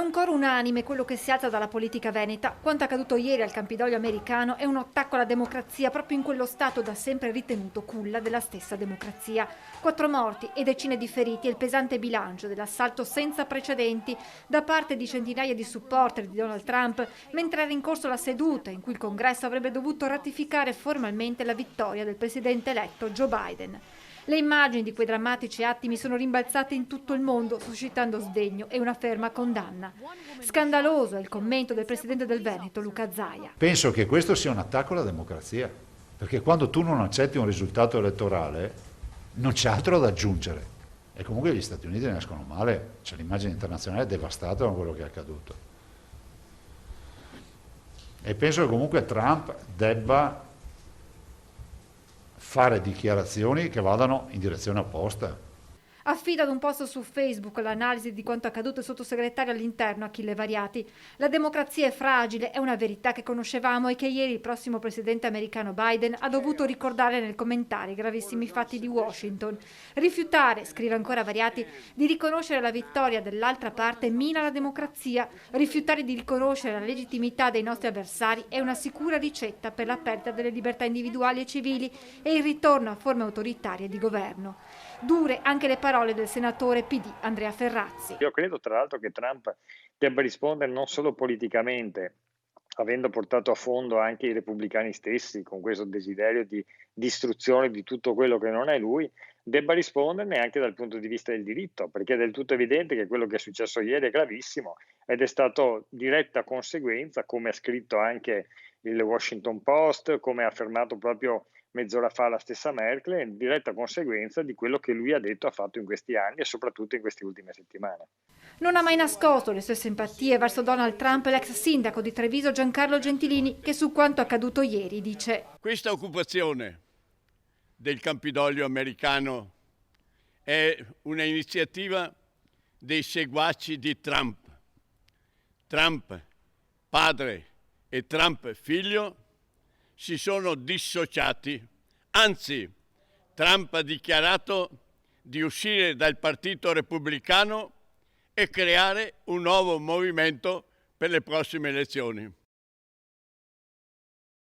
un coro unanime quello che si alza dalla politica veneta. Quanto accaduto ieri al Campidoglio americano è un attacco alla democrazia, proprio in quello stato da sempre ritenuto culla della stessa democrazia. 4 morti e decine di feriti e il pesante bilancio dell'assalto senza precedenti da parte di centinaia di supporter di Donald Trump, mentre era in corso la seduta in cui il Congresso avrebbe dovuto ratificare formalmente la vittoria del presidente eletto Joe Biden. Le immagini di quei drammatici attimi sono rimbalzate in tutto il mondo, suscitando sdegno e una ferma condanna. Scandaloso è il commento del presidente del Veneto, Luca Zaia. Penso che questo sia un attacco alla democrazia, perché quando tu non accetti un risultato elettorale non c'è altro da aggiungere. E comunque gli Stati Uniti ne escono male, c'è l'immagine internazionale devastata con quello che è accaduto. E penso che comunque Trump debba fare dichiarazioni che vadano in direzione opposta. Affida ad un post su Facebook l'analisi di quanto accaduto il sottosegretario all'interno Achille Variati. La democrazia è fragile, è una verità che conoscevamo e che ieri il prossimo presidente americano Biden ha dovuto ricordare nel commentare i gravissimi fatti di Washington. Rifiutare, scrive ancora Variati, di riconoscere la vittoria dell'altra parte mina la democrazia. Rifiutare di riconoscere la legittimità dei nostri avversari è una sicura ricetta per la perdita delle libertà individuali e civili e il ritorno a forme autoritarie di governo. Dure anche le parole del senatore PD Andrea Ferrazzi. Io credo tra l'altro che Trump debba rispondere non solo politicamente, avendo portato a fondo anche i repubblicani stessi con questo desiderio di distruzione di tutto quello che non è lui, debba risponderne anche dal punto di vista del diritto, perché è del tutto evidente che quello che è successo ieri è gravissimo ed è stato diretta conseguenza, come ha scritto anche il Washington Post, come ha affermato proprio mezz'ora fa la stessa Merkel, è in diretta conseguenza di quello che lui ha detto e ha fatto in questi anni e soprattutto in queste ultime settimane. Non ha mai nascosto le sue simpatie verso Donald Trump l'ex sindaco di Treviso Giancarlo Gentilini, che su quanto accaduto ieri dice: questa occupazione del Campidoglio americano è un'iniziativa dei seguaci di Trump. Trump padre e Trump figlio si sono dissociati, anzi Trump ha dichiarato di uscire dal Partito Repubblicano e creare un nuovo movimento per le prossime elezioni.